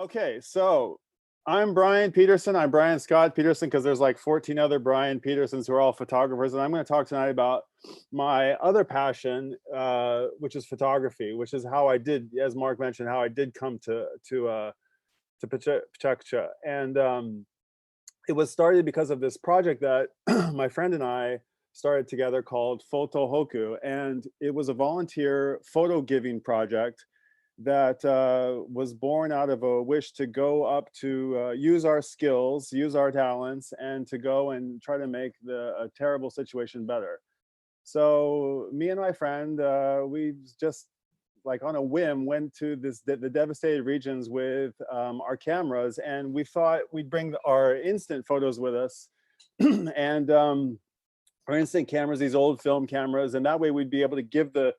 Okay, so I'm Brian Peterson. I'm Brian Scott Peterson because there's like 14 other Brian Petersons who are all photographers. And I'm going to talk tonight about my other passion, which is photography, which is how I did, as Mark mentioned, how I did come to PechaKucha. And it was started because of this project that my friend and I started together called Photohoku. And it was a volunteer photo giving project that was born out of a wish to go up to use our skills, use our talents, and to go and try to make a terrible situation better. So me and my friend, we just like on a whim went to the devastated regions with our cameras, and we thought we'd bring our instant photos with us, and our instant cameras, these old film cameras, and that way we'd be able to give the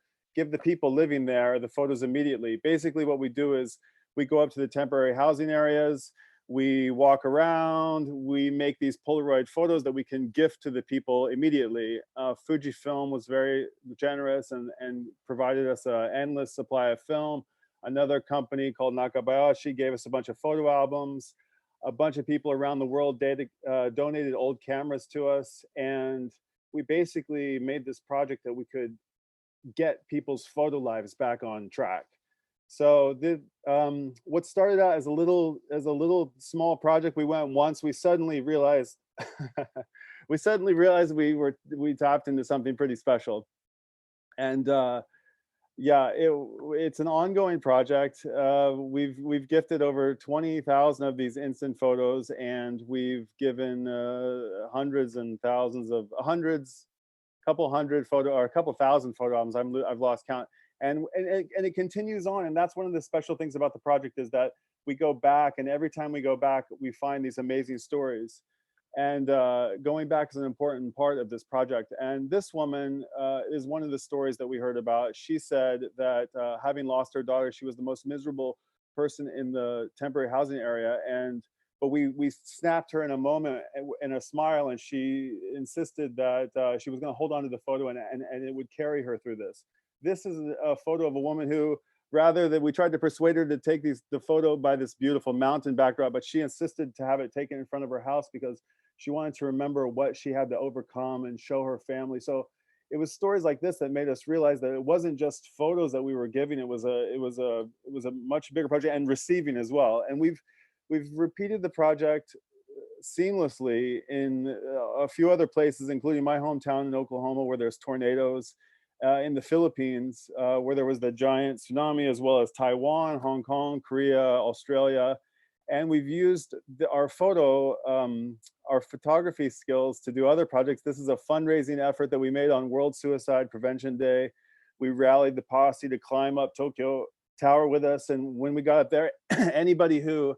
people living there the photos immediately. Basically, what we do is we go up to the temporary housing areas, we walk around, we make these Polaroid photos that we can gift to the people immediately. Fujifilm was very generous and provided us an endless supply of film. Another company called Nakabayashi gave us a bunch of photo albums. A bunch of people around the world donated old cameras to us, and we basically made this project that we could get people's photo lives back on track. So what started out as a little small project, we went once. We suddenly realized we tapped into something pretty special, and yeah, it's an ongoing project. We've gifted over 20,000 of these instant photos, and we've given hundreds and thousands of hundreds couple hundred photo or a couple thousand photo albums. I've lost count, and it continues on. And that's one of the special things about the project is that we go back, and every time we go back, we find these amazing stories. And going back is an important part of this project. And this woman is one of the stories that we heard about. She said that having lost her daughter, she was the most miserable person in the temporary housing area, and but we snapped her in a moment in a smile, and she insisted that she was going to hold on to the photo, and it would carry her through this. This is a photo of a woman who, rather than we tried to persuade her to take the photo by this beautiful mountain backdrop, but she insisted to have it taken in front of her house because she wanted to remember what she had to overcome and show her family. So it was stories like this that made us realize that it wasn't just photos that we were giving. It was a much bigger project, and receiving as well. And we've repeated the project seamlessly in a few other places, including my hometown in Oklahoma, where there's tornadoes, in the Philippines, where there was the giant tsunami, as well as Taiwan, Hong Kong, Korea, Australia. And we've used our photography skills to do other projects. This is a fundraising effort that we made on World Suicide Prevention Day. We rallied the posse to climb up Tokyo Tower with us. And when we got up there, anybody who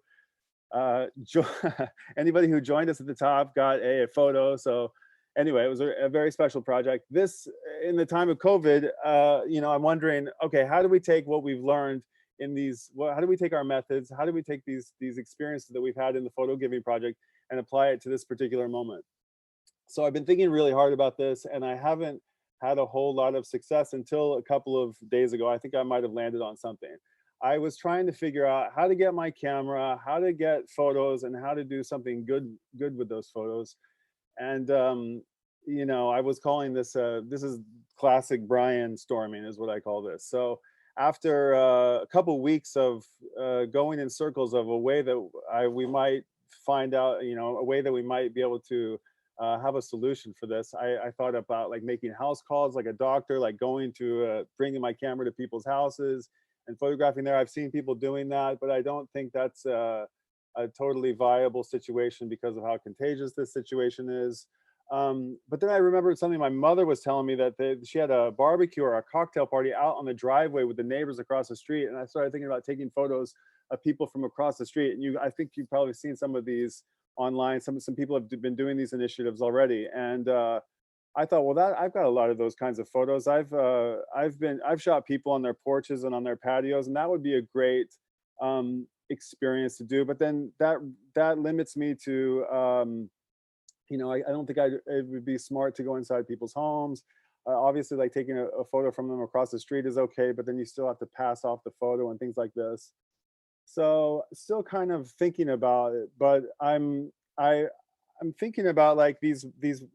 anybody who joined us at the top got a photo. So anyway, it was a very special project. This, in the time of COVID, I'm wondering, okay, how do we take what we've learned in how do we take our methods? How do we take these experiences that we've had in the photo giving project and apply it to this particular moment? So I've been thinking really hard about this, and I haven't had a whole lot of success until a couple of days ago. I think I might have landed on something. I was trying to figure out how to get my camera, how to get photos, and how to do something good with those photos. And I was calling this is classic Brian storming, is what I call this. So after a couple weeks of going in circles of a way that we might find out, a way that we might be able to have a solution for this, I thought about like making house calls, like a doctor, like going to bringing my camera to people's houses and photographing there. I've seen people doing that, but I don't think that's a totally viable situation because of how contagious this situation is. But then I remembered something my mother was telling me, that she had a barbecue or a cocktail party out on the driveway with the neighbors across the street. And I started thinking about taking photos of people from across the street. And I think you've probably seen some of these online. Some people have been doing these initiatives already. And I thought, well, I've got a lot of those kinds of photos. I've shot people on their porches and on their patios, and that would be a great experience to do. But then that limits me to I don't think it would be smart to go inside people's homes. Obviously, like taking a photo from them across the street is okay, but then you still have to pass off the photo and things like this. So still kind of thinking about it, but I'm thinking about like these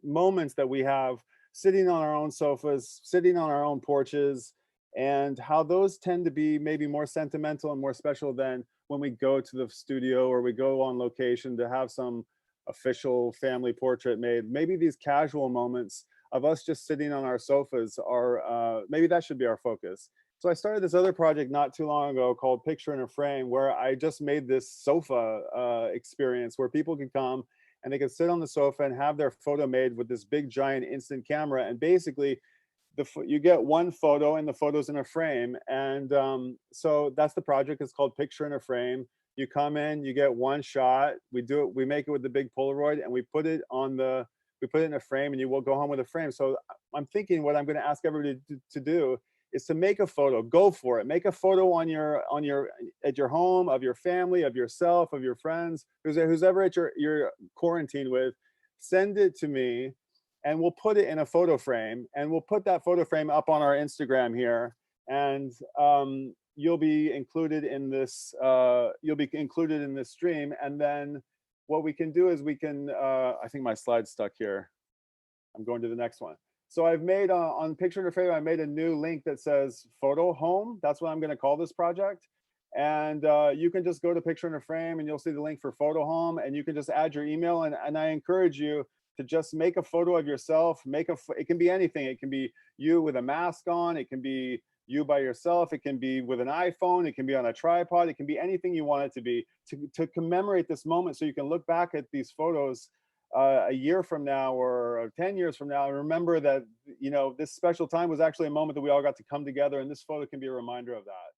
moments that we have sitting on our own sofas, sitting on our own porches, and how those tend to be maybe more sentimental and more special than when we go to the studio or we go on location to have some official family portrait made. Maybe these casual moments of us just sitting on our sofas are maybe that should be our focus. So I started this other project not too long ago called Picture in a Frame, where I just made this sofa experience where people can come and they can sit on the sofa and have their photo made with this big giant instant camera. And basically, you get one photo and the photo's in a frame. And so that's the project. It's called Picture in a Frame. You come in, you get one shot. We do it. We make it with the big Polaroid, and we put it in a frame, and you will go home with a frame. So I'm thinking what I'm going to ask everybody to do is to make a photo. Go for it. Make a photo at your home, of your family, of yourself, of your friends, who's ever at your quarantine with. Send it to me, and we'll put it in a photo frame, and we'll put that photo frame up on our Instagram here, and you'll be included in this. You'll be included in this stream, and then what we can do is we can. I think my slide's stuck here. I'm going to the next one. So I've made on Picture in a Frame, I made a new link that says Photohome. That's what I'm going to call this project. And you can just go to Picture in a Frame and you'll see the link for Photohome, and you can just add your email. And I encourage you to just make a photo of yourself. It can be anything. It can be you with a mask on. It can be you by yourself. It can be with an iPhone. It can be on a tripod. It can be anything you want it to be to commemorate this moment, so you can look back at these photos a year from now or 10 years from now and remember that, this special time was actually a moment that we all got to come together, and this photo can be a reminder of that.